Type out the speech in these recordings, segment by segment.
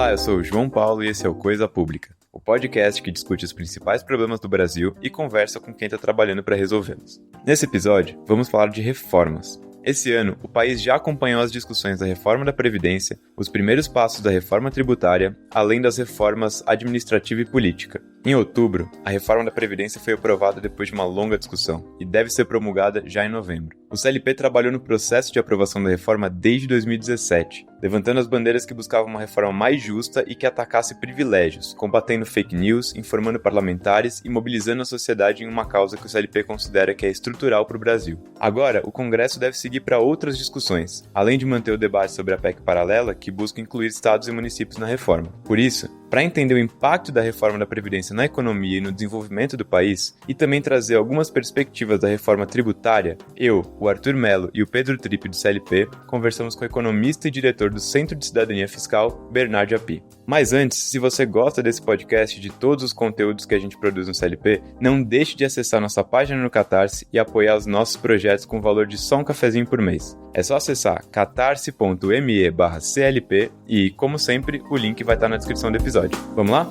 Olá, eu sou o João Paulo e esse é o Coisa Pública, o podcast que discute os principais problemas do Brasil e conversa com quem está trabalhando para resolvê-los. Nesse episódio, vamos falar de reformas. Esse ano, o país já acompanhou as discussões da reforma da Previdência, os primeiros passos da reforma tributária, além das reformas administrativa e política. Em outubro, a reforma da Previdência foi aprovada depois de uma longa discussão e deve ser promulgada já em novembro. O CLP trabalhou no processo de aprovação da reforma desde 2017, levantando as bandeiras que buscavam uma reforma mais justa e que atacasse privilégios, combatendo fake news, informando parlamentares e mobilizando a sociedade em uma causa que o CLP considera que é estrutural para o Brasil. Agora, o Congresso deve seguir para outras discussões, além de manter o debate sobre a PEC paralela, que busca incluir estados e municípios na reforma. Por isso, para entender o impacto da reforma da Previdência na economia e no desenvolvimento do país, e também trazer algumas perspectivas da reforma tributária, eu, o Arthur Melo e o Pedro Trippe do CLP conversamos com o economista e diretor do Centro de Cidadania Fiscal, Bernardo Api. Mas antes, se você gosta desse podcast e de todos os conteúdos que a gente produz no CLP, não deixe de acessar nossa página no Catarse e apoiar os nossos projetos com o valor de só um cafezinho por mês. É só acessar catarse.me/CLP e, como sempre, o link vai estar na descrição do episódio. Vamos lá?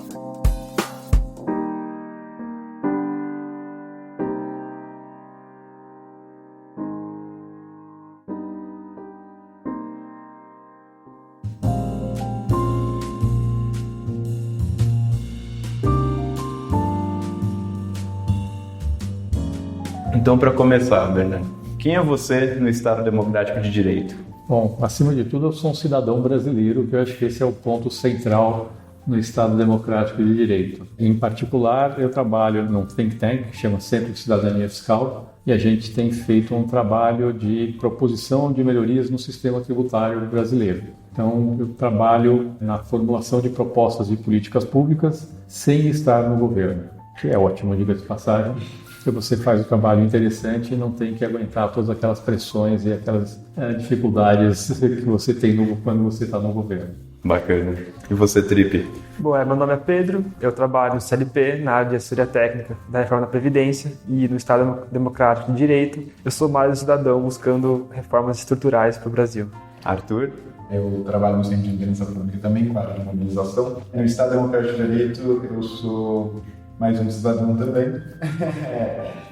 Então, para começar, Bernardo, quem é você no Estado Democrático de Direito? Bom, acima de tudo, eu sou um cidadão brasileiro, que eu acho que esse é o ponto central no Estado Democrático de Direito. Em particular, eu trabalho num think tank que chama Centro de Cidadania Fiscal e a gente tem feito um trabalho de proposição de melhorias no sistema tributário brasileiro. Então, eu trabalho na formulação de propostas de políticas públicas sem estar no governo, que é ótimo, diga-se de passagem, porque você faz um trabalho interessante e não tem que aguentar todas aquelas pressões e aquelas dificuldades que você tem quando você está no governo. Bacana. E você, Trippe? Bom, meu nome é Pedro, eu trabalho no CLP, na área de assessoria técnica da reforma da Previdência e no Estado Democrático de Direito. Eu sou mais um cidadão buscando reformas estruturais para o Brasil. Arthur? Eu trabalho no Centro de Liderança Pública também, com a área de mobilização. No Estado Democrático de Direito, eu sou mais um cidadão também,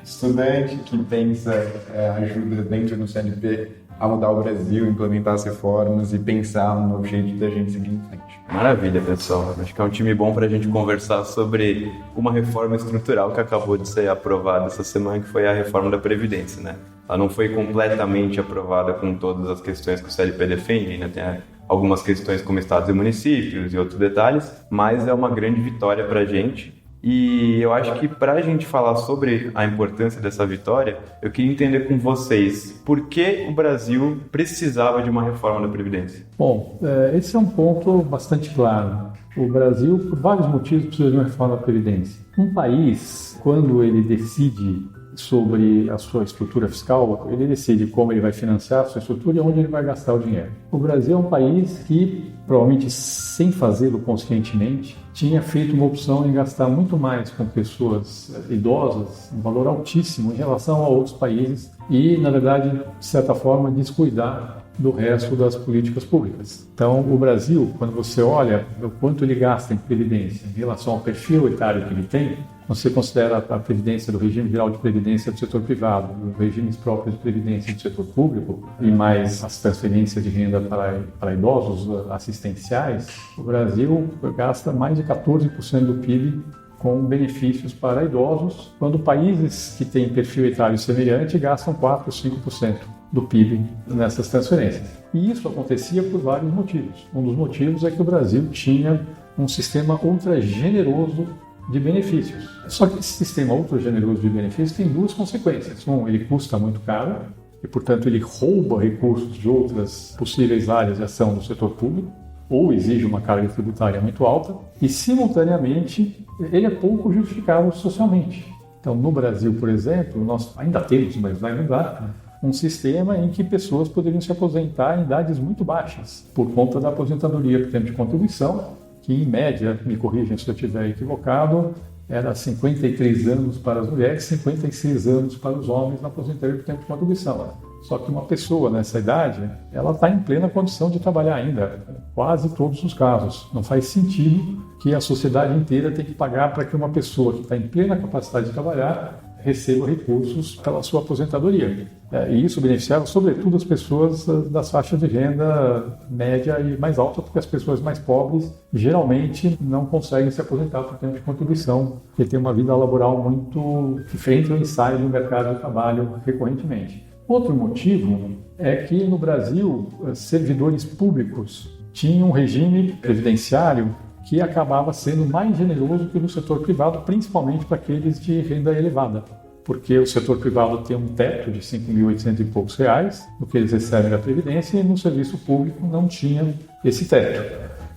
estudante que pensa, ajuda dentro do CLP a mudar o Brasil, implementar as reformas e pensar no novo jeito da gente seguir em frente. Maravilha, pessoal. Acho que é um time bom para a gente conversar sobre uma reforma estrutural que acabou de ser aprovada essa semana, que foi a reforma da Previdência, né? Ela não foi completamente aprovada com todas as questões que o CLP defende, ainda tem algumas questões como estados e municípios e outros detalhes, mas é uma grande vitória para a gente. E eu acho que para a gente falar sobre a importância dessa vitória, eu queria entender com vocês por que o Brasil precisava de uma reforma da Previdência. Bom, esse é um ponto bastante claro. O Brasil, por vários motivos, precisa de uma reforma da Previdência. Um país, quando ele decide sobre a sua estrutura fiscal, ele decide como ele vai financiar a sua estrutura e onde ele vai gastar o dinheiro. O Brasil é um país que, provavelmente sem fazê-lo conscientemente, tinha feito uma opção em gastar muito mais com pessoas idosas, um valor altíssimo em relação a outros países e, na verdade, de certa forma, descuidar do resto das políticas públicas. Então, o Brasil, quando você olha o quanto ele gasta em previdência em relação ao perfil etário que ele tem, você considera a previdência do regime geral de previdência do setor privado, os regimes próprios de previdência do setor público e mais as transferências de renda para idosos assistenciais, o Brasil gasta mais de 14% do PIB com benefícios para idosos, quando países que têm perfil etário semelhante gastam 4% ou 5% do PIB nessas transferências. E isso acontecia por vários motivos. Um dos motivos é que o Brasil tinha um sistema ultra generoso de benefícios. Só que esse sistema ultra generoso de benefícios tem duas consequências. Um, ele custa muito caro e, portanto, ele rouba recursos de outras possíveis áreas de ação do setor público ou exige uma carga tributária muito alta e, simultaneamente, ele é pouco justificável socialmente. Então, no Brasil, por exemplo, nós ainda temos, mas vai mudar, um sistema em que pessoas poderiam se aposentar em idades muito baixas por conta da aposentadoria por tempo de contribuição, que em média, me corrijam se eu estiver equivocado, era 53 anos para as mulheres, 56 anos para os homens na aposentadoria por tempo de contribuição. Só que uma pessoa nessa idade, ela está em plena condição de trabalhar ainda, quase todos os casos. Não faz sentido que a sociedade inteira tenha que pagar para que uma pessoa que está em plena capacidade de trabalhar receba recursos pela sua aposentadoria. E isso beneficiava, sobretudo, as pessoas das faixas de renda média e mais alta, porque as pessoas mais pobres geralmente não conseguem se aposentar por tempo de contribuição, porque tem uma vida laboral muito que entra e sai do mercado de trabalho recorrentemente. Outro motivo é que no Brasil, servidores públicos tinham um regime previdenciário que acabava sendo mais generoso que no setor privado, principalmente para aqueles de renda elevada, porque o setor privado tem um teto de R$ 5.800 e poucos reais, no que eles recebem da Previdência, e no serviço público não tinha esse teto.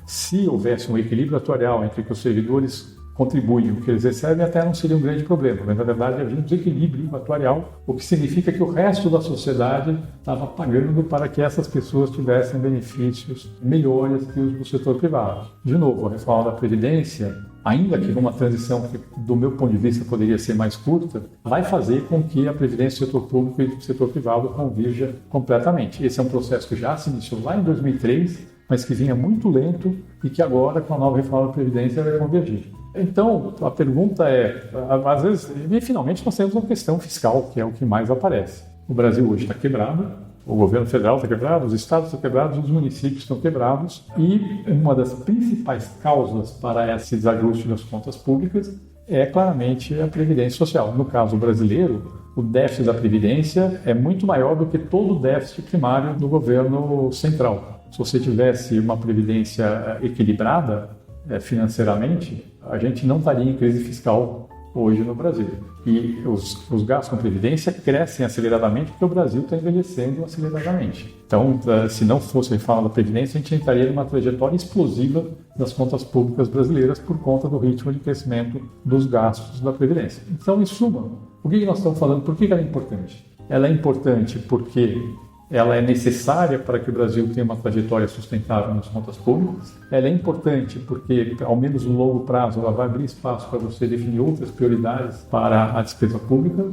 Se houvesse um equilíbrio atuarial entre que os servidores contribuem o que eles recebem, até não seria um grande problema, mas na verdade havia um desequilíbrio atuarial, o que significa que o resto da sociedade estava pagando para que essas pessoas tivessem benefícios melhores que os do setor privado. De novo, a reforma da Previdência, ainda que uma transição que, do meu ponto de vista, poderia ser mais curta, vai fazer com que a Previdência do setor público e do setor privado convirja completamente. Esse é um processo que já se iniciou lá em 2003, mas que vinha muito lento e que agora, com a nova reforma da Previdência, vai convergir. Então, a pergunta é, às vezes, e finalmente nós temos uma questão fiscal, que é o que mais aparece. O Brasil hoje está quebrado, o governo federal está quebrado, os estados estão quebrados, os municípios estão quebrados, e uma das principais causas para esse desajuste das contas públicas é claramente a Previdência Social. No caso brasileiro, o déficit da Previdência é muito maior do que todo o déficit primário do governo central. Se você tivesse uma Previdência equilibrada financeiramente, a gente não estaria em crise fiscal hoje no Brasil. E os gastos com Previdência crescem aceleradamente porque o Brasil está envelhecendo aceleradamente. Então, se não fosse a reforma da Previdência, a gente entraria numa trajetória explosiva das contas públicas brasileiras por conta do ritmo de crescimento dos gastos da Previdência. Então, em suma, o que nós estamos falando? Por que ela é importante? Ela é importante porque ela é necessária para que o Brasil tenha uma trajetória sustentável nas contas públicas. Ela é importante porque, ao menos no longo prazo, ela vai abrir espaço para você definir outras prioridades para a despesa pública.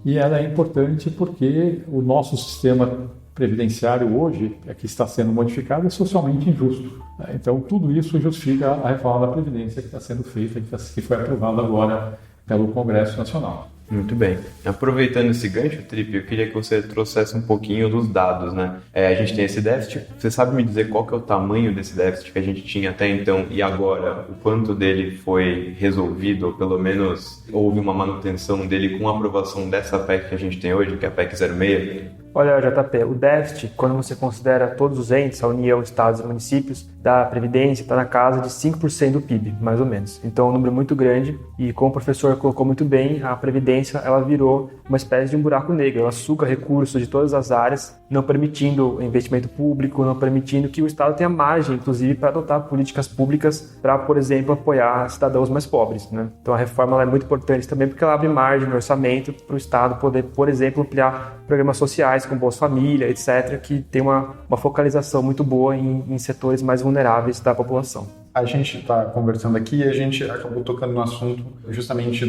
E ela é importante porque o nosso sistema previdenciário hoje, que está sendo modificado, é socialmente injusto. Então, tudo isso justifica a reforma da Previdência que está sendo feita, que foi aprovada agora pelo Congresso Nacional. Muito bem. Aproveitando esse gancho, Tripe, eu queria que você trouxesse um pouquinho dos dados, né? A gente tem esse déficit. Você sabe me dizer qual que é o tamanho desse déficit que a gente tinha até então e agora? O quanto dele foi resolvido, ou pelo menos houve uma manutenção dele com a aprovação dessa PEC que a gente tem hoje, que é a PEC 06? Olha, JP, o déficit, quando você considera todos os entes, a União, Estados e municípios, da Previdência, está na casa de 5% do PIB, mais ou menos. Então é um número muito grande e, como o professor colocou muito bem, a Previdência ela virou uma espécie de um buraco negro. Ela suga recursos de todas as áreas, não permitindo investimento público, não permitindo que o Estado tenha margem, inclusive, para adotar políticas públicas para, por exemplo, apoiar cidadãos mais pobres, né? Então a reforma ela é muito importante também porque ela abre margem no orçamento para o Estado poder, por exemplo, ampliar programas sociais com Bolsa Família, etc., que tem uma focalização muito boa em setores mais vulneráveis da população. A gente está conversando aqui e a gente acabou tocando no assunto justamente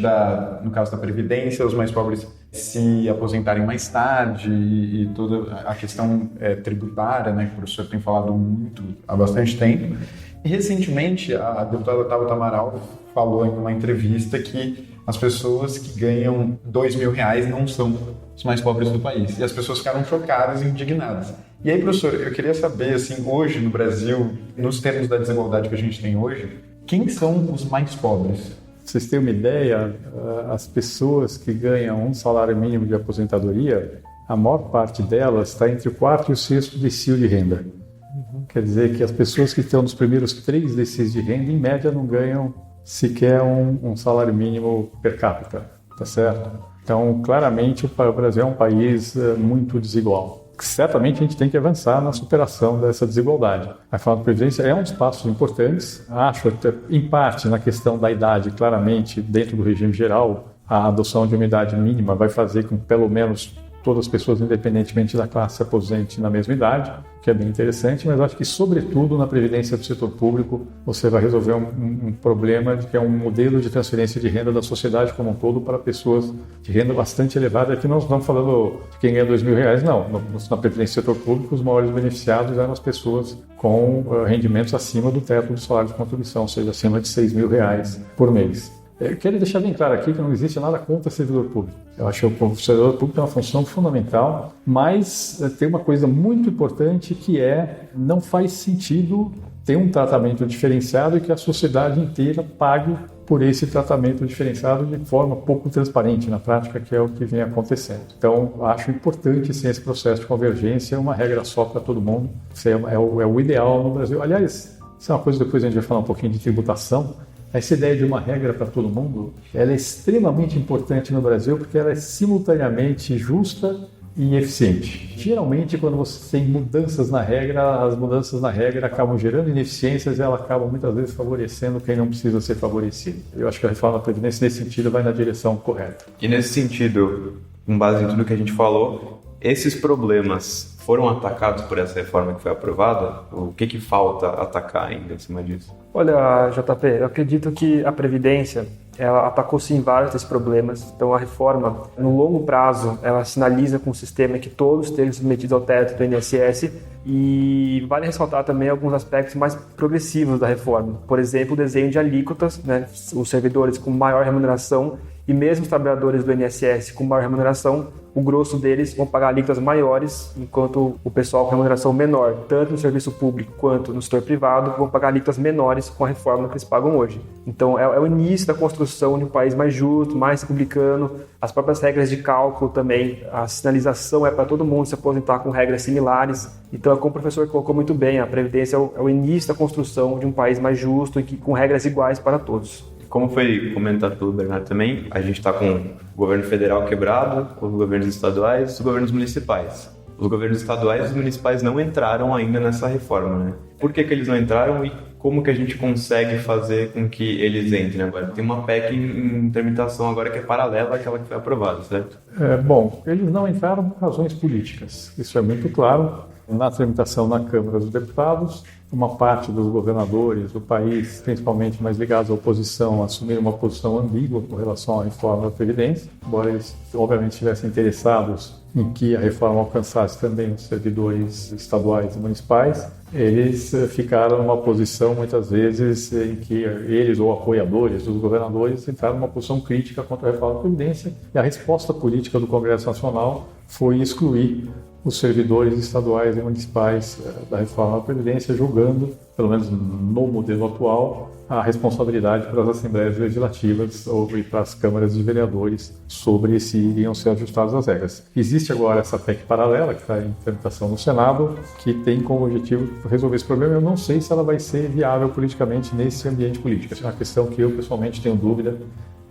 no caso da Previdência, os mais pobres se aposentarem mais tarde e toda a questão tributária, né, que o professor tem falado muito há bastante tempo. E recentemente a deputada Tabata Amaral falou em uma entrevista que as pessoas que ganham R$2.000 não são os mais pobres do país. E as pessoas ficaram chocadas e indignadas. E aí, professor, eu queria saber, assim, hoje no Brasil, nos termos da desigualdade que a gente tem hoje, quem são os mais pobres? Pra vocês terem uma ideia, as pessoas que ganham um salário mínimo de aposentadoria, a maior parte delas está entre o quarto e o sexto decil de renda. Quer dizer que as pessoas que estão nos primeiros 3 decis de renda, em média, não ganham sequer um salário mínimo per capita, tá certo? Então, claramente, o Brasil é um país muito desigual. Certamente a gente tem que avançar na superação dessa desigualdade. A reforma da Previdência é um dos passos importantes. Acho, em parte, na questão da idade, claramente, dentro do regime geral, a adoção de uma idade mínima vai fazer com que, pelo menos, todas as pessoas, independentemente da classe, se aposentem na mesma idade, que é bem interessante, mas acho que, sobretudo, na previdência do setor público, você vai resolver um problema que é um modelo de transferência de renda da sociedade como um todo para pessoas de renda bastante elevada. Aqui nós estamos falando de quem ganha R$2.000, não. Na previdência do setor público, os maiores beneficiados eram as pessoas com rendimentos acima do teto do salário de contribuição, ou seja, acima de R$6.000 por mês. Eu quero deixar bem claro aqui que não existe nada contra servidor público. Eu acho que o servidor público tem uma função fundamental, mas tem uma coisa muito importante que não faz sentido ter um tratamento diferenciado e que a sociedade inteira pague por esse tratamento diferenciado de forma pouco transparente na prática, que é o que vem acontecendo. Então, acho importante sim, esse processo de convergência, uma regra só para todo mundo. Isso é o ideal no Brasil. Aliás, isso é uma coisa que depois a gente vai falar um pouquinho de tributação. Essa ideia de uma regra para todo mundo, ela é extremamente importante no Brasil porque ela é simultaneamente justa e eficiente. Geralmente, quando você tem mudanças na regra, as mudanças na regra acabam gerando ineficiências e elas acabam muitas vezes favorecendo quem não precisa ser favorecido. Eu acho que a reforma da Previdência, nesse sentido, vai na direção correta. E nesse sentido, com base em tudo que a gente falou, esses problemas foram atacados por essa reforma que foi aprovada? O que falta atacar ainda em cima disso? Olha, JP, eu acredito que a Previdência, ela atacou sim vários desses problemas. Então a reforma, no longo prazo, ela sinaliza com o sistema que todos estejam submetidos ao teto do INSS, e vale ressaltar também alguns aspectos mais progressivos da reforma. Por exemplo, o desenho de alíquotas, né? Os servidores com maior remuneração e mesmo os trabalhadores do INSS com maior remuneração, o grosso deles vão pagar alíquotas maiores, enquanto o pessoal com remuneração menor, tanto no serviço público quanto no setor privado, vão pagar alíquotas menores com a reforma que eles pagam hoje. Então é o início da construção de um país mais justo, mais republicano, as próprias regras de cálculo também, a sinalização é para todo mundo se aposentar com regras similares. Então, como o professor colocou muito bem, a Previdência é o início da construção de um país mais justo e com regras iguais para todos. Como foi comentado pelo Bernardo também, a gente está com o governo federal quebrado, os governos estaduais e os governos municipais. Os governos estaduais e os municipais não entraram ainda nessa reforma, né? Por que eles não entraram e como que a gente consegue fazer com que eles entrem agora? Tem uma PEC em tramitação agora que é paralela àquela que foi aprovada, certo? Bom, eles não entraram por razões políticas. Isso é muito claro. Na tramitação na Câmara dos Deputados, uma parte dos governadores do país, principalmente mais ligados à oposição, assumiram uma posição ambígua com relação à reforma da Previdência, embora eles, obviamente, estivessem interessados em que a reforma alcançasse também os servidores estaduais e municipais. Eles ficaram numa posição, muitas vezes, em que eles, ou apoiadores dos governadores, entraram numa posição crítica contra a reforma da Previdência, e a resposta política do Congresso Nacional foi excluir os servidores estaduais e municipais da reforma da Previdência, julgando, pelo menos no modelo atual, a responsabilidade para as assembleias legislativas ou para as câmaras de vereadores sobre se iriam ser ajustadas as regras. Existe agora essa PEC paralela, que está em tramitação no Senado, que tem como objetivo resolver esse problema. Eu não sei se ela vai ser viável politicamente nesse ambiente político. Essa é uma questão que eu, pessoalmente, tenho dúvida.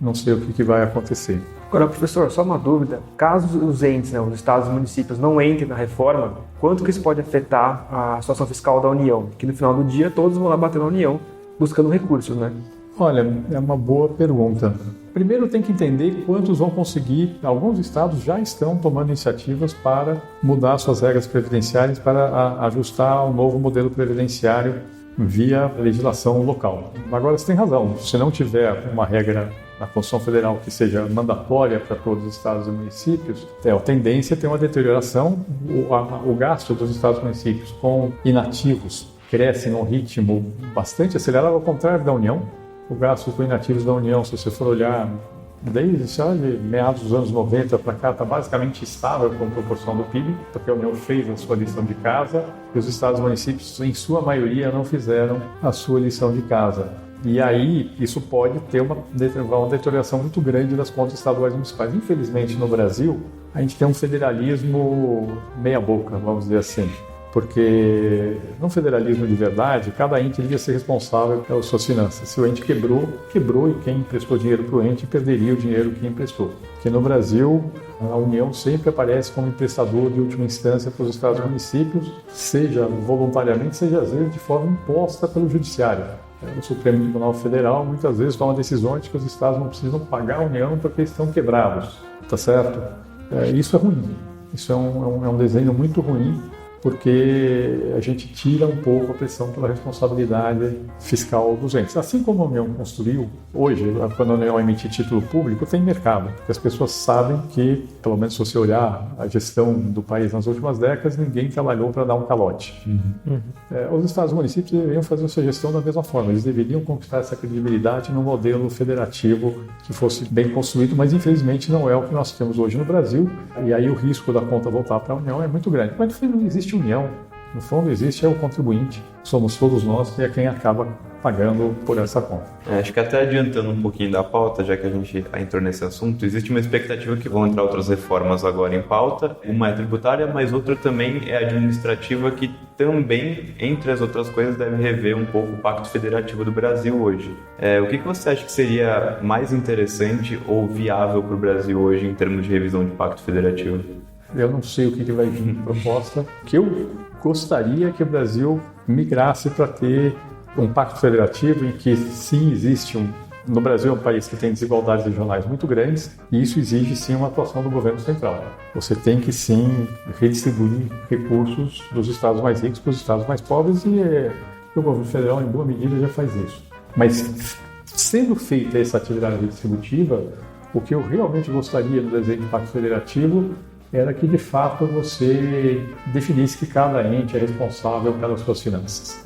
Não sei o que vai acontecer. Agora, professor, só uma dúvida. Caso os entes, os estados e municípios não entrem na reforma, quanto que isso pode afetar a situação fiscal da União? Que no final do dia todos vão lá bater na União buscando recursos, né? Olha, é uma boa pergunta. Primeiro tem que entender quantos vão conseguir. Alguns estados já estão tomando iniciativas para mudar suas regras previdenciárias para ajustar ao novo modelo previdenciário via legislação local. Agora, você tem razão. Se não tiver uma regra na Constituição Federal que seja mandatória para todos os estados e municípios, a tendência é ter uma deterioração. O gasto dos estados e municípios com inativos cresce num ritmo bastante acelerado, ao contrário da União. O gasto com inativos da União, se você for olhar desde meados dos anos 90 para cá, está basicamente estável com proporção do PIB, porque a União fez a sua lição de casa e os estados e municípios, em sua maioria, não fizeram a sua lição de casa. E aí, isso pode ter uma deterioração muito grande das contas estaduais e municipais. Infelizmente, no Brasil, a gente tem um federalismo meia-boca, vamos dizer assim. Porque no federalismo de verdade, cada ente devia ser responsável pelas suas finanças. Se o ente quebrou, e quem emprestou dinheiro para o ente perderia o dinheiro que emprestou. Porque no Brasil, a União sempre aparece como emprestador de última instância para os estados e municípios, seja voluntariamente, seja às vezes de forma imposta pelo Judiciário. O Supremo Tribunal Federal muitas vezes toma decisões de que os estados não precisam pagar a União porque estão quebrados, tá certo? Isso é ruim. Isso é um desenho muito ruim, porque a gente tira um pouco a pressão pela responsabilidade fiscal dos entes. Assim como a União construiu, hoje, quando a União emite título público, tem mercado, porque as pessoas sabem que, pelo menos se você olhar a gestão do país nas últimas décadas, ninguém trabalhou para dar um calote. Os estados e municípios deveriam fazer a sua gestão da mesma forma, eles deveriam conquistar essa credibilidade num modelo federativo que fosse bem construído, mas infelizmente não é o que nós temos hoje no Brasil, e aí o risco da conta voltar para a União é muito grande. Mas não existe união, no fundo existe o contribuinte, somos todos nós e é quem acaba pagando por essa conta. Acho que até adiantando um pouquinho da pauta, já que a gente entrou nesse assunto, existe uma expectativa que vão entrar outras reformas agora em pauta. Uma é tributária, mas outra também é administrativa, que também, entre as outras coisas, deve rever um pouco o Pacto Federativo do Brasil hoje. O que você acha que seria mais interessante ou viável para o Brasil hoje em termos de revisão de Pacto Federativo? Eu não sei o que vai vir de proposta. O que eu gostaria que o Brasil migrasse para ter um pacto federativo em que sim existe no Brasil é um país que tem desigualdades regionais muito grandes e isso exige sim uma atuação do governo central. Você tem que sim redistribuir recursos dos estados mais ricos para os estados mais pobres e o governo federal em boa medida já faz isso. Mas sendo feita essa atividade redistributiva, o que eu realmente gostaria do desenho de pacto federativo era que, de fato, você definisse que cada ente é responsável pelas suas finanças.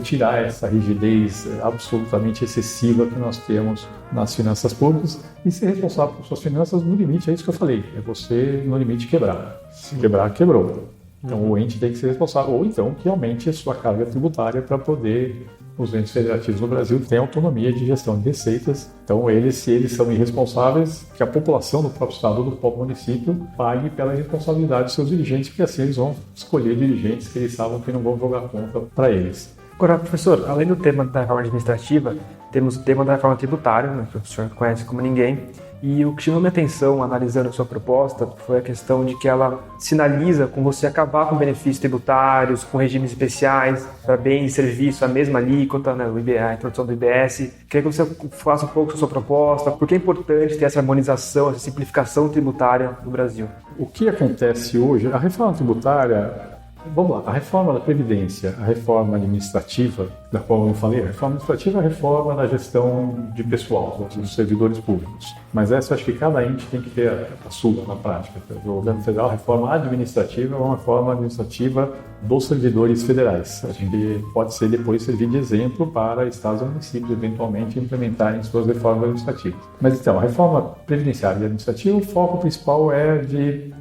Tirar essa rigidez absolutamente excessiva que nós temos nas finanças públicas e ser responsável por suas finanças no limite, é isso que eu falei, é você no limite quebrar. Se quebrar, quebrou. Então o ente tem que ser responsável, ou então que aumente a sua carga tributária para poder os entes federativos no Brasil têm autonomia de gestão de receitas. Então se eles são irresponsáveis, que a população do próprio estado ou do próprio município pague pela irresponsabilidade dos seus dirigentes, porque assim eles vão escolher dirigentes que eles sabem que não vão jogar conta para eles. Agora, professor, além do tema da reforma administrativa, temos o tema da reforma tributária, né, que o senhor conhece como ninguém. E o que chamou minha atenção, analisando a sua proposta, foi a questão de que ela sinaliza com você acabar com benefícios tributários, com regimes especiais para bens e serviços, a mesma alíquota, né, a introdução do IBS. Queria que você faça um pouco da sua proposta, por que é importante ter essa harmonização, essa simplificação tributária no Brasil. O que acontece hoje, a reforma tributária... Vamos lá, a reforma da Previdência, a reforma administrativa, da qual eu não falei, a reforma administrativa é a reforma da gestão de pessoal, dos servidores públicos. Mas essa eu acho que cada ente tem que ter a sua na prática. O governo federal, a reforma administrativa é uma reforma administrativa dos servidores federais. A gente pode ser depois servir de exemplo para estados e municípios eventualmente implementarem suas reformas administrativas. Mas então, a reforma previdenciária e administrativa, o foco principal é de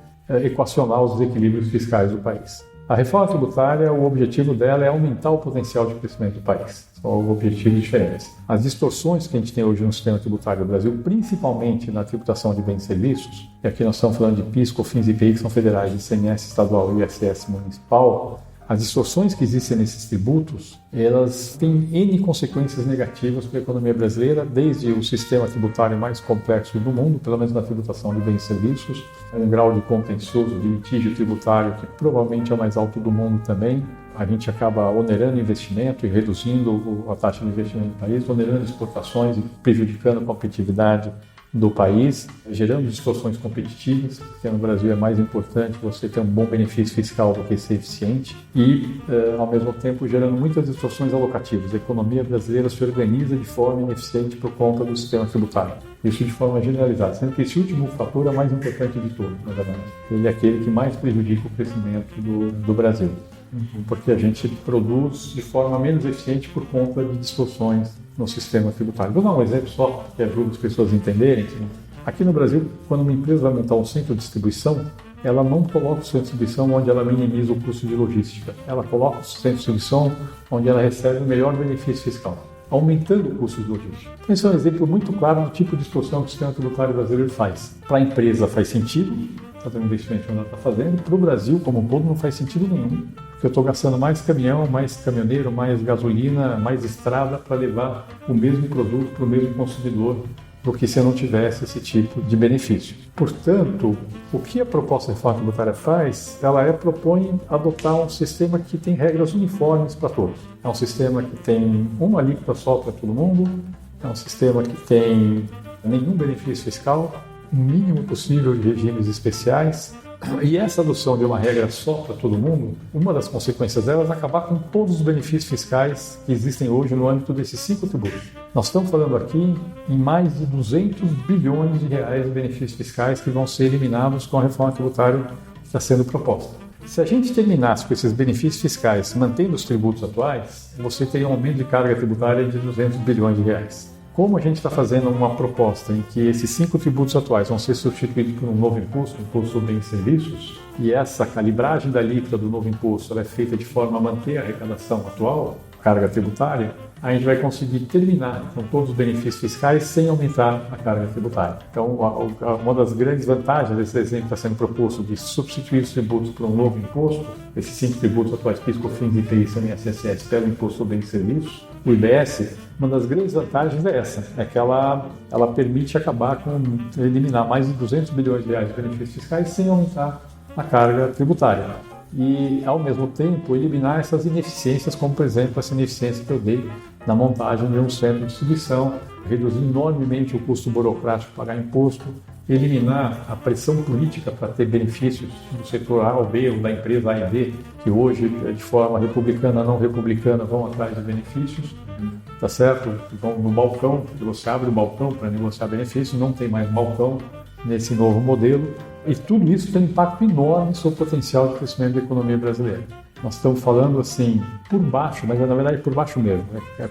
equacionar os desequilíbrios fiscais do país. A reforma tributária, o objetivo dela é aumentar o potencial de crescimento do país. São objetivos diferentes. As distorções que a gente tem hoje no sistema tributário do Brasil, principalmente na tributação de bens e serviços, e aqui nós estamos falando de PIS, COFINS e IPI, que são federais, ICMS estadual e ISS municipal, as distorções que existem nesses tributos, elas têm N consequências negativas para a economia brasileira, desde o sistema tributário mais complexo do mundo, pelo menos na tributação de bens e serviços, um grau de contencioso, de litígio tributário que provavelmente é o mais alto do mundo também. A gente acaba onerando investimento e reduzindo a taxa de investimento do país, onerando exportações e prejudicando a competitividade do país, gerando distorções competitivas, porque no Brasil é mais importante você ter um bom benefício fiscal do que ser eficiente e, ao mesmo tempo, gerando muitas distorções alocativas. A economia brasileira se organiza de forma ineficiente por conta do sistema tributário. Isso de forma generalizada, sendo que esse último fator é o mais importante de todos, na verdade. Ele é aquele que mais prejudica o crescimento do Brasil, porque a gente produz de forma menos eficiente por conta de distorções no sistema tributário. Vou dar um exemplo só que ajuda as pessoas a entenderem. Aqui no Brasil, quando uma empresa vai montar um centro de distribuição, ela não coloca o centro de distribuição onde ela minimiza o custo de logística. Ela coloca o centro de distribuição onde ela recebe o melhor benefício fiscal, aumentando o custo de logística. Esse é um exemplo muito claro do tipo de distorção que o sistema tributário brasileiro faz. Para a empresa faz sentido, fazer um investimento onde ela está fazendo. Para o Brasil, como um todo, não faz sentido nenhum, porque eu estou gastando mais caminhão, mais caminhoneiro, mais gasolina, mais estrada para levar o mesmo produto para o mesmo consumidor do que se eu não tivesse esse tipo de benefício. Portanto, o que a proposta de reforma tributária faz? Ela propõe adotar um sistema que tem regras uniformes para todos. É um sistema que tem uma alíquota só para todo mundo, é um sistema que tem nenhum benefício fiscal, o mínimo possível de regimes especiais, E essa adoção de uma regra só para todo mundo, uma das consequências delas é acabar com todos os benefícios fiscais que existem hoje no âmbito desses 5 tributos. Nós estamos falando aqui em mais de 200 bilhões de reais de benefícios fiscais que vão ser eliminados com a reforma tributária que está sendo proposta. Se a gente terminasse com esses benefícios fiscais mantendo os tributos atuais, você teria um aumento de carga tributária de 200 bilhões de reais. Como a gente está fazendo uma proposta em que esses 5 tributos atuais vão ser substituídos por um novo imposto, o Imposto sobre Bens e Serviços, e essa calibragem da alíquota do novo imposto ela é feita de forma a manter a arrecadação atual, carga tributária, a gente vai conseguir terminar com todos os benefícios fiscais sem aumentar a carga tributária. Então, uma das grandes vantagens desse desenho que está sendo proposto de substituir os tributos por um novo imposto, esses 5 tributos atuais, PIS, COFINS, IPI, ICMS, ISS, pelo Imposto sobre Bens e Serviços, o IBS, uma das grandes vantagens é essa, é que ela permite eliminar mais de 200 bilhões de reais de benefícios fiscais sem aumentar a carga tributária. E, ao mesmo tempo, eliminar essas ineficiências, como, por exemplo, essa ineficiência que eu dei na montagem de um centro de distribuição, reduzir enormemente o custo burocrático de pagar imposto, eliminar a pressão política para ter benefícios do setor A ou B, ou da empresa A e B, que hoje, de forma republicana ou não republicana, vão atrás de benefícios, tá certo? Vão no balcão, você abre o balcão para negociar benefícios, não tem mais balcão nesse novo modelo, e tudo isso tem um impacto enorme sobre o potencial de crescimento da economia brasileira. Nós estamos falando assim, por baixo, mas na verdade por baixo mesmo,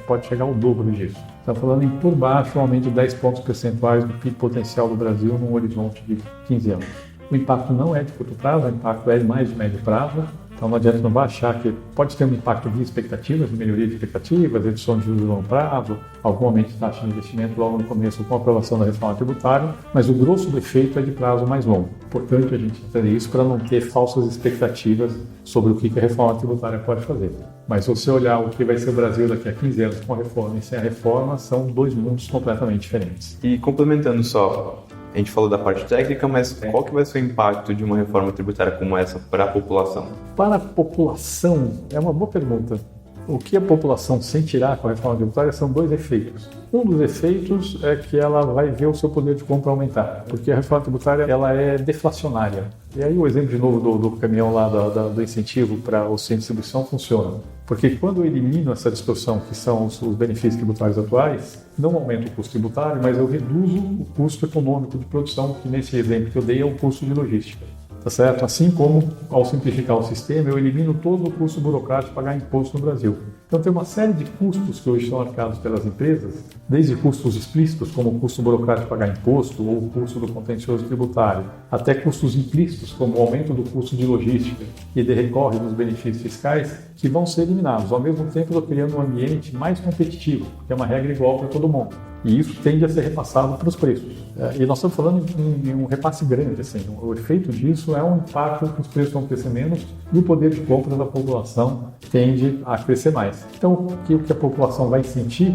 pode chegar ao dobro disso. Estamos falando em por baixo um aumento de 10 pontos percentuais do PIB potencial do Brasil num horizonte de 15 anos. O impacto não é de curto prazo, o impacto é mais de médio prazo. Então não adianta não achar que pode ter um impacto de expectativas, de melhoria de expectativas, redução de juros de longo prazo, algum aumento de taxa de investimento logo no começo com a aprovação da reforma tributária, mas o grosso do efeito é de prazo mais longo. Portanto, a gente entende isso para não ter falsas expectativas sobre o que a reforma tributária pode fazer. Mas se você olhar o que vai ser o Brasil daqui a 15 anos com a reforma e sem a reforma, são 2 mundos completamente diferentes. E complementando só, a gente falou da parte técnica, mas qual que vai ser o impacto de uma reforma tributária como essa para a população? Para a população, é uma boa pergunta. O que a população sentirá com a reforma tributária são 2 efeitos. Um dos efeitos é que ela vai ver o seu poder de compra aumentar, porque a reforma tributária ela é deflacionária. E aí o exemplo de novo do caminhão lá do incentivo para o centro de distribuição funciona. Porque quando eu elimino essa distorção, que são os benefícios tributários atuais, não aumento o custo tributário, mas eu reduzo o custo econômico de produção, que nesse exemplo que eu dei é o custo de logística. Tá certo? Assim como, ao simplificar o sistema, eu elimino todo o custo burocrático de pagar imposto no Brasil. Então, tem uma série de custos que hoje são arcados pelas empresas, desde custos explícitos, como o custo burocrático de pagar imposto ou o custo do contencioso tributário, até custos implícitos, como o aumento do custo de logística e decorre dos benefícios fiscais, que vão ser eliminados. Ao mesmo tempo, eu estou criando um ambiente mais competitivo, porque é uma regra igual para todo mundo. E isso tende a ser repassado para os preços. E nós estamos falando em um repasse grande. Assim, o efeito disso é um impacto que os preços vão crescer menos e o poder de compra da população tende a crescer mais. Então, o que a população vai sentir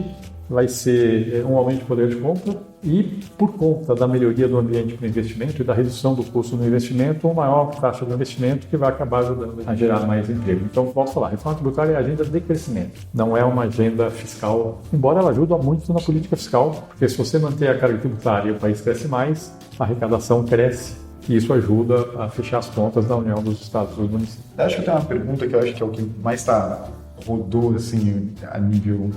vai ser um aumento de poder de compra e, por conta da melhoria do ambiente para o investimento e da redução do custo do investimento, uma maior taxa de investimento que vai acabar ajudando a gerar mais emprego. Então, posso falar, a reforma tributária é a agenda de crescimento, não é uma agenda fiscal, embora ela ajude muito na política fiscal, porque se você manter a carga tributária e o país cresce mais, a arrecadação cresce. E isso ajuda a fechar as contas da União dos Estados e dos municípios. Acho que tem uma pergunta que eu acho que é o que mais rodou assim, a nível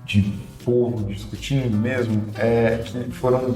de povo discutindo mesmo, é que foram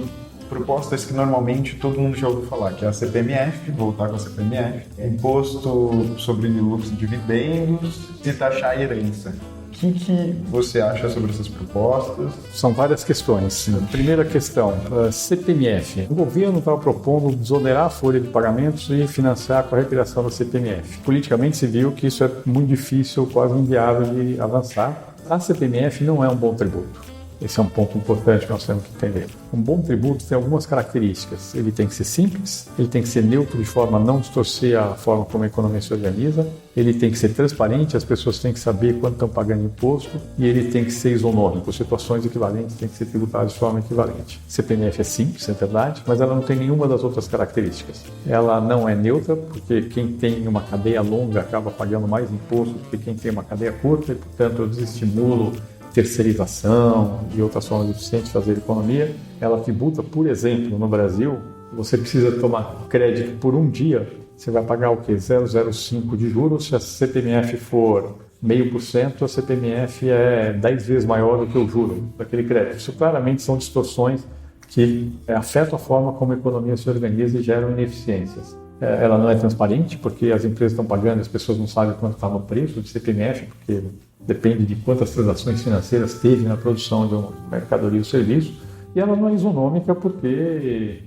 propostas que normalmente todo mundo já ouviu falar, que é a CPMF, voltar com a CPMF, imposto sobre lucros e dividendos e taxar a herança. O que você acha sobre essas propostas? São várias questões. Primeira questão, CPMF. O governo estava propondo desonerar a folha de pagamentos e financiar com a recriação da CPMF. Politicamente se viu que isso é muito difícil, quase inviável de avançar. A CPMF não é um bom tributo. Esse é um ponto importante que nós temos que entender. Um bom tributo tem algumas características. Ele tem que ser simples, ele tem que ser neutro de forma a não distorcer a forma como a economia se organiza, ele tem que ser transparente, as pessoas têm que saber quanto estão pagando imposto e ele tem que ser isonômico. Situações equivalentes têm que ser tributadas de forma equivalente. CPMF é simples, é verdade, mas ela não tem nenhuma das outras características. Ela não é neutra, porque quem tem uma cadeia longa acaba pagando mais imposto do que quem tem uma cadeia curta e, portanto, eu desestimulo terceirização e outras formas eficientes de fazer economia. Ela tributa, por exemplo, no Brasil, você precisa tomar crédito por um dia você vai pagar o quê? 0,05 de juros. Se a CPMF for 0,5%, a CPMF é 10 vezes maior do que o juro daquele crédito. Isso claramente são distorções que afetam a forma como a economia se organiza e geram ineficiências. Ela não é transparente, porque as empresas estão pagando, as pessoas não sabem quanto está no preço de CPMF, porque depende de quantas transações financeiras teve na produção de uma mercadoria ou serviço, e ela não é isonômica porque,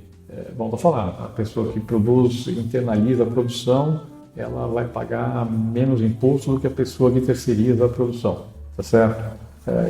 volto a falar, a pessoa que produz, internaliza a produção, ela vai pagar menos imposto do que a pessoa que terceiriza a produção, tá certo?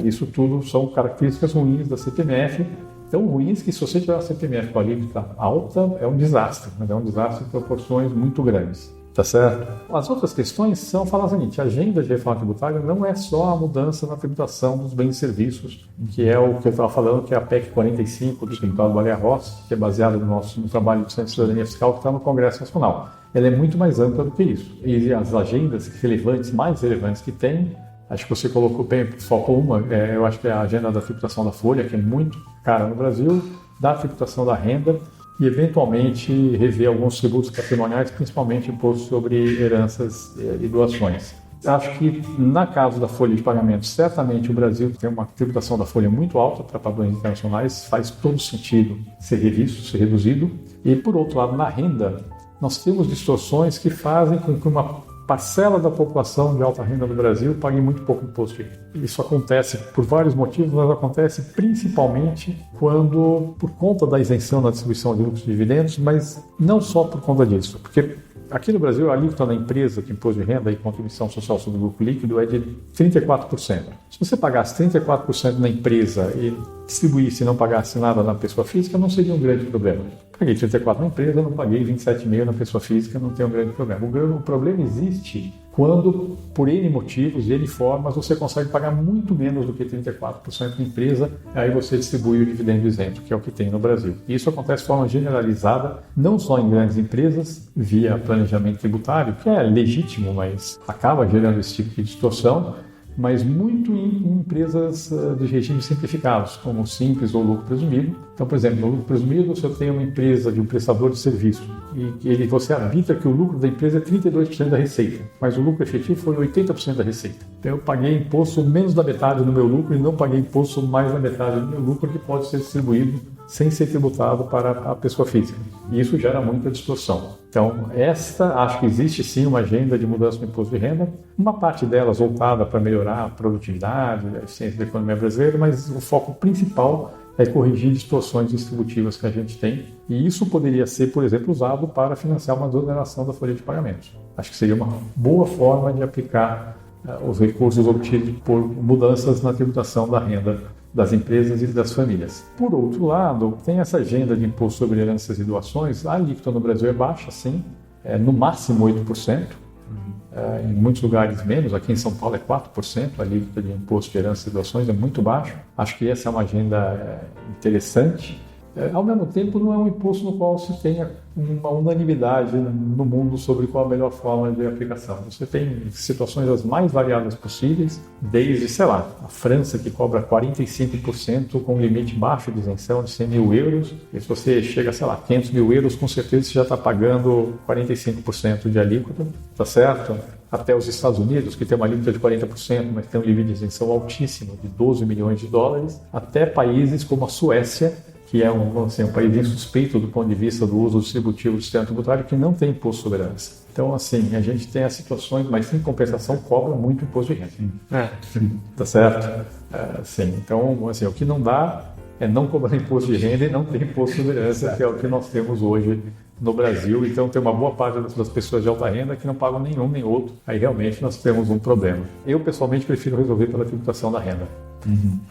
Isso tudo são características ruins da CPMF, tão ruins que se você tiver uma CPMF com a alíquota alta, é um desastre, mas é um desastre em proporções muito grandes. Tá certo? As outras questões são falar o seguinte: a agenda de reforma tributária não é só a mudança na tributação dos bens e serviços, que é o que eu estava falando, que é a PEC 45 do deputado Baleia Rossi, que é baseada no trabalho do Centro de Cidadania Fiscal que está no Congresso Nacional. Ela é muito mais ampla do que isso. E as agendas relevantes, mais relevantes que tem, acho que você colocou bem, faltou uma, eu acho que é a agenda da tributação da folha, que é muito cara no Brasil, da tributação da renda, e eventualmente rever alguns tributos patrimoniais, principalmente imposto sobre heranças e doações. Acho que, na casa da folha de pagamento, certamente o Brasil tem uma tributação da folha muito alta para padrões internacionais, faz todo sentido ser revisto, ser reduzido. E, por outro lado, na renda, nós temos distorções que fazem com que uma parcela da população de alta renda do Brasil pague muito pouco imposto de renda. Isso acontece por vários motivos, mas acontece principalmente quando, por conta da isenção na distribuição de lucros e dividendos, mas não só por conta disso, porque aqui no Brasil a alíquota da empresa de imposto de renda e contribuição social sobre o lucro líquido é de 34%. Se você pagasse 34% na empresa e distribuísse e não pagasse nada na pessoa física, não seria um grande problema. Paguei 34% na empresa, não paguei 27,5% na pessoa física, não tem um grande problema. O problema existe quando, por N motivos e N formas, você consegue pagar muito menos do que 34% na empresa, aí você distribui o dividendo isento, que é o que tem no Brasil. E isso acontece de forma generalizada, não só em grandes empresas, via planejamento tributário, que é legítimo, mas acaba gerando esse tipo de distorção, mas muito em empresas de regimes simplificados, como o simples ou lucro presumido. Então, por exemplo, no lucro presumido, se eu tenho uma empresa de um prestador de serviço e você arbitra que o lucro da empresa é 32% da receita, mas o lucro efetivo foi 80% da receita. Então, eu paguei imposto menos da metade do meu lucro e não paguei imposto mais da metade do meu lucro, que pode ser distribuído sem ser tributado para a pessoa física. E isso gera muita distorção. Então, acho que existe sim uma agenda de mudança do imposto de renda, uma parte delas voltada para melhorar a produtividade, a eficiência da economia brasileira, mas o foco principal é corrigir distorções distributivas que a gente tem. E isso poderia ser, por exemplo, usado para financiar uma desoneração da folha de pagamentos. Acho que seria uma boa forma de aplicar os recursos obtidos por mudanças na tributação da renda das empresas e das famílias. Por outro lado, tem essa agenda de imposto sobre heranças e doações. A alíquota no Brasil é baixa, sim, no máximo 8%, em muitos lugares menos, aqui em São Paulo é 4%, a alíquota de imposto de heranças e doações é muito baixa. Acho que essa é uma agenda interessante. Ao mesmo tempo, não é um imposto no qual se tenha uma unanimidade no mundo sobre qual a melhor forma de aplicação. Você tem situações as mais variadas possíveis, desde, a França, que cobra 45% com um limite baixo de isenção de 100 mil euros, e se você chega, 500 mil euros, com certeza você já está pagando 45% de alíquota, tá certo? Até os Estados Unidos, que tem uma alíquota de 40%, mas tem um limite de isenção altíssimo, de 12 milhões de dólares, até países como a Suécia, que é um país insuspeito do ponto de vista do uso distributivo do sistema tributário, que não tem imposto sobre herança. Então, a gente tem as situações, mas em compensação cobra muito imposto de renda. Tá certo? Então, o que não dá é não cobrar imposto de renda e não ter imposto sobre herança, que é o que nós temos hoje no Brasil. Então, tem uma boa parte das pessoas de alta renda que não pagam nenhum nem outro. Aí, realmente, nós temos um problema. Eu, pessoalmente, prefiro resolver pela tributação da renda.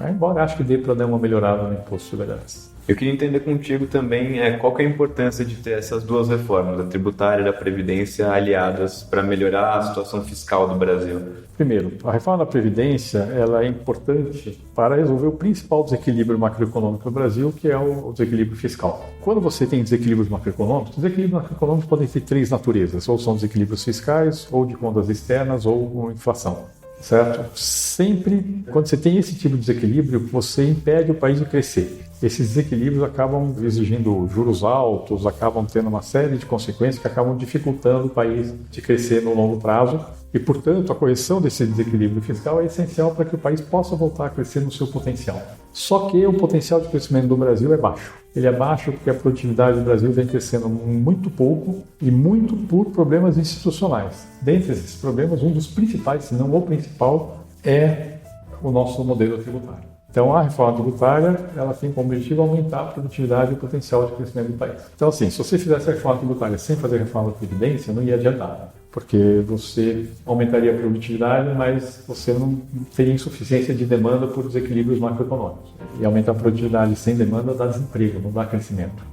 Embora acho que dê para dar uma melhorada no imposto sobre herança. Eu queria entender contigo também qual que é a importância de ter essas duas reformas, a tributária e a Previdência, aliadas para melhorar a situação fiscal do Brasil. Primeiro, a reforma da Previdência ela é importante para resolver o principal desequilíbrio macroeconômico do Brasil, que é o desequilíbrio fiscal. Quando você tem desequilíbrios macroeconômicos podem ter três naturezas, ou são desequilíbrios fiscais, ou de contas externas, ou inflação. certo? Sempre, quando você tem esse tipo de desequilíbrio, você impede o país de crescer. Esses desequilíbrios acabam exigindo juros altos, acabam tendo uma série de consequências que acabam dificultando o país de crescer no longo prazo. E, portanto, a correção desse desequilíbrio fiscal é essencial para que o país possa voltar a crescer no seu potencial. Só que o potencial de crescimento do Brasil é baixo. Ele é baixo porque a produtividade do Brasil vem crescendo muito pouco e muito por problemas institucionais. Dentre esses problemas, um dos principais, se não o principal, é o nosso modelo tributário. Então, a reforma tributária, ela tem como objetivo aumentar a produtividade e o potencial de crescimento do país. Então, assim, se você fizesse a reforma tributária sem fazer a reforma da Previdência, não ia adiantar, porque você aumentaria a produtividade, mas você não teria insuficiência de demanda por desequilíbrios macroeconômicos. E aumentar a produtividade sem demanda dá desemprego, não dá crescimento.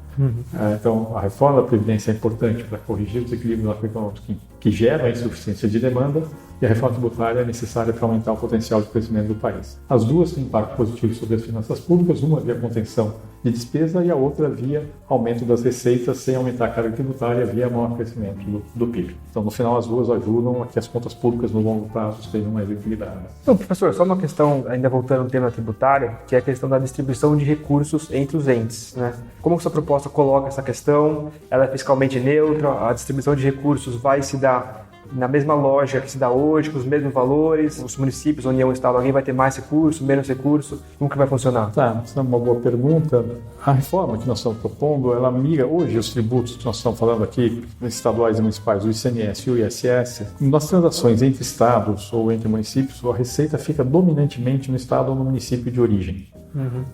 Então, a reforma da Previdência é importante para corrigir os desequilíbrios macroeconômicos que geram a insuficiência de demanda, e a reforma tributária é necessária para aumentar o potencial de crescimento do país. As duas têm impacto positivo sobre as finanças públicas, uma via contenção de despesa e a outra via aumento das receitas sem aumentar a carga tributária via maior crescimento do PIB. Então, no final, as duas ajudam a que as contas públicas no longo prazo estejam mais equilibradas. Então, professor, só uma questão, ainda voltando ao tema tributário, que é a questão da distribuição de recursos entre os entes, né? Como que sua proposta coloca essa questão? Ela é fiscalmente neutra? A distribuição de recursos vai se dar na mesma lógica que se dá hoje, com os mesmos valores? Os municípios, União, Estado, alguém vai ter mais recurso, menos recurso? Como que vai funcionar? Tá, essa é uma boa pergunta. A reforma que nós estamos propondo, ela mira hoje os tributos que nós estamos falando aqui, estaduais e municipais, o ICMS e o ISS. Nas transações entre estados ou entre municípios, a receita fica dominantemente no estado ou no município de origem.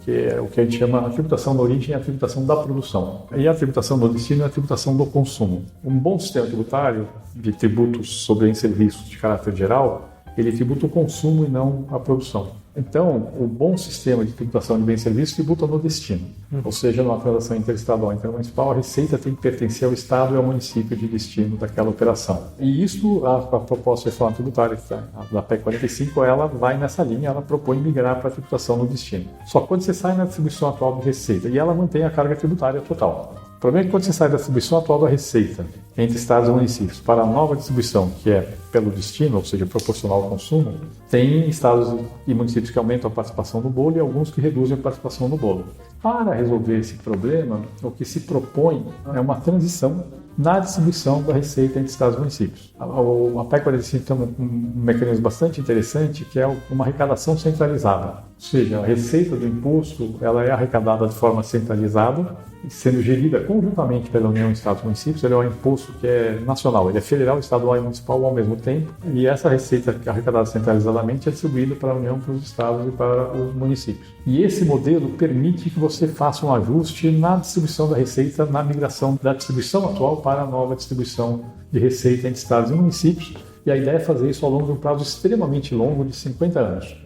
Que é o que a gente chama a tributação da origem e a tributação da produção. E a tributação do destino é a tributação do consumo. Um bom sistema tributário de tributos sobre bens e serviços de caráter geral, ele tributa o consumo e não a produção. Então, o bom sistema de tributação de bens e serviços tributa no destino. Ou seja, numa transação interestadual e intermunicipal, a receita tem que pertencer ao estado e ao município de destino daquela operação. E isso, a proposta de reforma tributária da PEC 45, ela vai nessa linha, ela propõe migrar para a tributação no destino. Só que quando você sai na distribuição atual de receita, e ela mantém a carga tributária total. O problema é que quando você sai da distribuição atual da receita entre estados e municípios para a nova distribuição, que é pelo destino, ou seja, proporcional ao consumo, tem estados e municípios que aumentam a participação no bolo e alguns que reduzem a participação no bolo. Para resolver esse problema, o que se propõe é uma transição na distribuição da receita entre estados e municípios. A PEC 45 tem um mecanismo bastante interessante, que é uma arrecadação centralizada. Ou seja, a receita do imposto ela é arrecadada de forma centralizada, sendo gerida conjuntamente pela União, Estados e Municípios. Ele é um imposto que é nacional, ele é federal, estadual e municipal ao mesmo tempo. E essa receita arrecadada centralizadamente é distribuída para a União, para os estados e para os municípios. E esse modelo permite que você faça um ajuste na distribuição da receita, na migração da distribuição atual para a nova distribuição de receita entre estados e municípios. E a ideia é fazer isso ao longo de um prazo extremamente longo de 50 anos.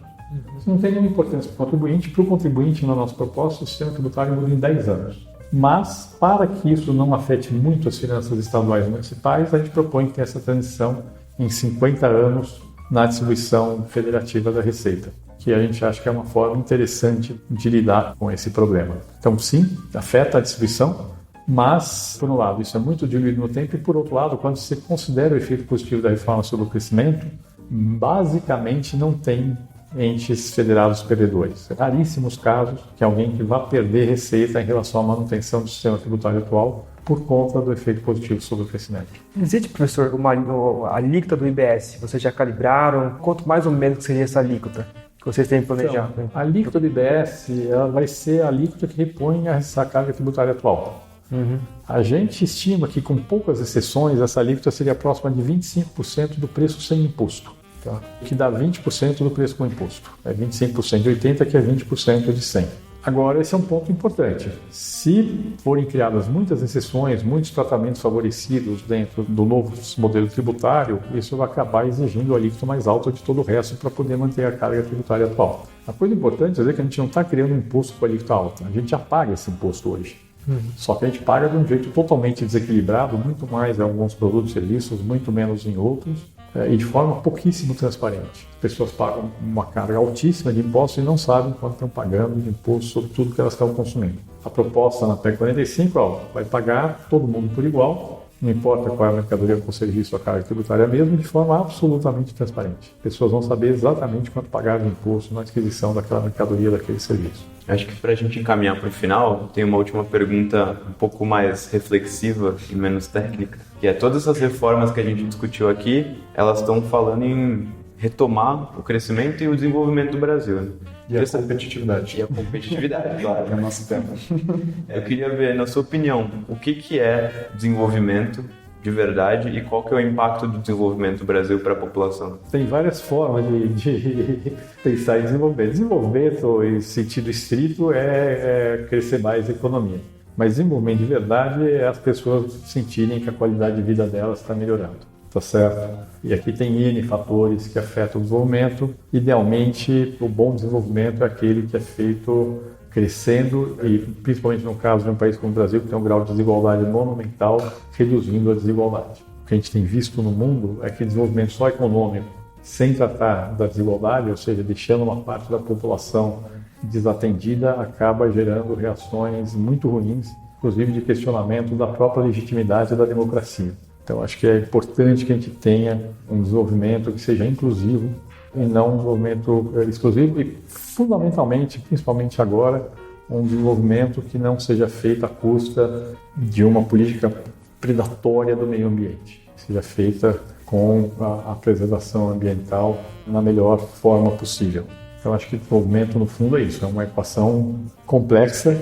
Isso não tem nenhuma importância para o contribuinte. Para o contribuinte, na nossa proposta, o sistema tributário muda em 10 anos. Mas, para que isso não afete muito as finanças estaduais e municipais, a gente propõe que tenha essa transição em 50 anos na distribuição federativa da receita, que a gente acha que é uma forma interessante de lidar com esse problema. Então, sim, afeta a distribuição, mas, por um lado, isso é muito diluído no tempo, e, por outro lado, quando você considera o efeito positivo da reforma sobre o crescimento, basicamente não tem entes federados perdedores. Raríssimos casos que alguém que vá perder receita em relação à manutenção do sistema tributário atual por conta do efeito positivo sobre o crescimento. Existe, professor, a alíquota do IBS? Vocês já calibraram? Quanto mais ou menos que seria essa alíquota que vocês têm planejado? Então, a alíquota do IBS ela vai ser a alíquota que repõe essa carga tributária atual. A gente estima que, com poucas exceções, essa alíquota seria próxima de 25% do preço sem imposto. Tá? Que dá 20% do preço com imposto. É 25% de 80, que é 20% de 100. Agora, esse é um ponto importante. Se forem criadas muitas exceções, muitos tratamentos favorecidos dentro do novo modelo tributário, isso vai acabar exigindo o alíquota mais alto de todo o resto para poder manter a carga tributária atual. A coisa importante é dizer que a gente não está criando um imposto com alíquota alta. A gente já paga esse imposto hoje. Só que a gente paga de um jeito totalmente desequilibrado, muito mais em alguns produtos e serviços, muito menos em outros, e de forma pouquíssimo transparente. As pessoas pagam uma carga altíssima de impostos e não sabem quanto estão pagando de imposto sobre tudo que elas estão consumindo. A proposta na PEC 45 vai pagar todo mundo por igual, não importa qual é a mercadoria, qual serviço, a carga tributária mesmo, de forma absolutamente transparente. As pessoas vão saber exatamente quanto pagar de imposto na aquisição daquela mercadoria, daquele serviço. Acho que para a gente encaminhar para o final, tem uma última pergunta um pouco mais reflexiva e menos técnica, que é todas essas reformas que a gente discutiu aqui, elas estão falando em retomar o crescimento e o desenvolvimento do Brasil. Né? E a competitividade. E a competitividade, claro. É o nosso tema. Eu queria ver, na sua opinião, o que é desenvolvimento de verdade e qual que é o impacto do desenvolvimento do Brasil para a população? Tem várias formas de pensar em desenvolvimento. Desenvolvimento, em sentido estrito, é crescer mais a economia. Mas desenvolvimento de verdade é as pessoas sentirem que a qualidade de vida delas está melhorando. Tá certo? E aqui tem N fatores que afetam o desenvolvimento. Idealmente, o bom desenvolvimento é aquele que é feito crescendo e, principalmente no caso de um país como o Brasil, que tem um grau de desigualdade monumental, reduzindo a desigualdade. O que a gente tem visto no mundo é que desenvolvimento só econômico, sem tratar da desigualdade, ou seja, deixando uma parte da população desatendida, acaba gerando reações muito ruins, inclusive de questionamento da própria legitimidade da democracia. Então, acho que é importante que a gente tenha um desenvolvimento que seja inclusivo e não um desenvolvimento exclusivo e, fundamentalmente, principalmente agora, um desenvolvimento que não seja feito à custa de uma política predatória do meio ambiente, que seja feita com a preservação ambiental na melhor forma possível. Então, acho que o desenvolvimento, no fundo, é isso, é uma equação complexa.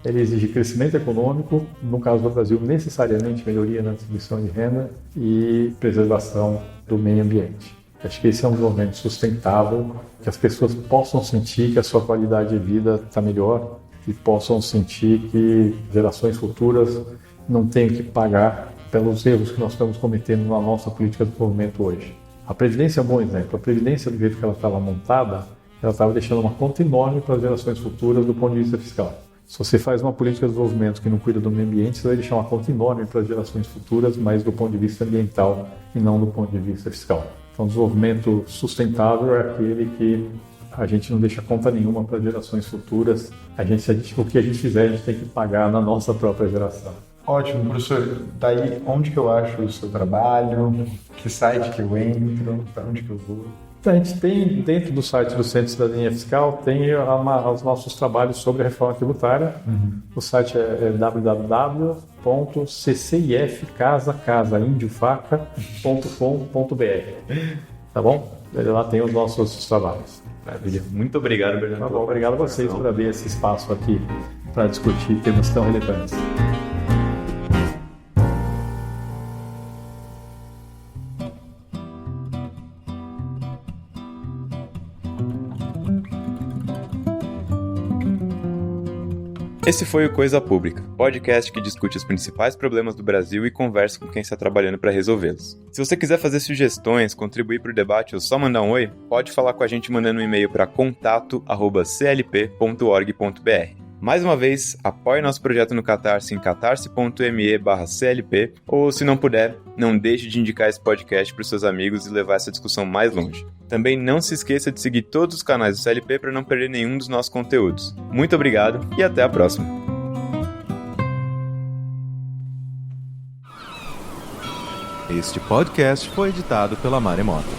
Ele exige crescimento econômico, no caso do Brasil, necessariamente melhoria na distribuição de renda e preservação do meio ambiente. Acho que esse é um desenvolvimento sustentável, que as pessoas possam sentir que a sua qualidade de vida está melhor e possam sentir que gerações futuras não tenham que pagar pelos erros que nós estamos cometendo na nossa política de desenvolvimento hoje. A Previdência é um bom exemplo. A Previdência, do jeito que ela estava montada, ela estava deixando uma conta enorme para as gerações futuras do ponto de vista fiscal. Se você faz uma política de desenvolvimento que não cuida do meio ambiente, você vai deixar uma conta enorme para as gerações futuras, mas do ponto de vista ambiental e não do ponto de vista fiscal. Então, o desenvolvimento sustentável é aquele que a gente não deixa conta nenhuma para as gerações futuras. O que a gente fizer, a gente tem que pagar na nossa própria geração. Ótimo, professor. Daí, onde que eu acho o seu trabalho? Que site que eu entro? Para onde que eu vou? A gente tem, dentro do site do Centro de Cidadania Fiscal, tem os nossos trabalhos sobre a reforma tributária. O site é www.ccifcasacasaindiofaca.com.br. Tá bom? Lá tem os nossos trabalhos. Maravilha. Muito obrigado, Bernardo. Tá bom, obrigado a vocês por abrir esse espaço aqui para discutir temas tão relevantes. Esse foi o Coisa Pública, podcast que discute os principais problemas do Brasil e conversa com quem está trabalhando para resolvê-los. Se você quiser fazer sugestões, contribuir para o debate ou só mandar um oi, pode falar com a gente mandando um e-mail para contato@clp.org.br. Mais uma vez, apoie nosso projeto no Catarse em catarse.me/clp ou, se não puder, não deixe de indicar esse podcast para os seus amigos e levar essa discussão mais longe. Também não se esqueça de seguir todos os canais do CLP para não perder nenhum dos nossos conteúdos. Muito obrigado e até a próxima! Este podcast foi editado pela Maremoto.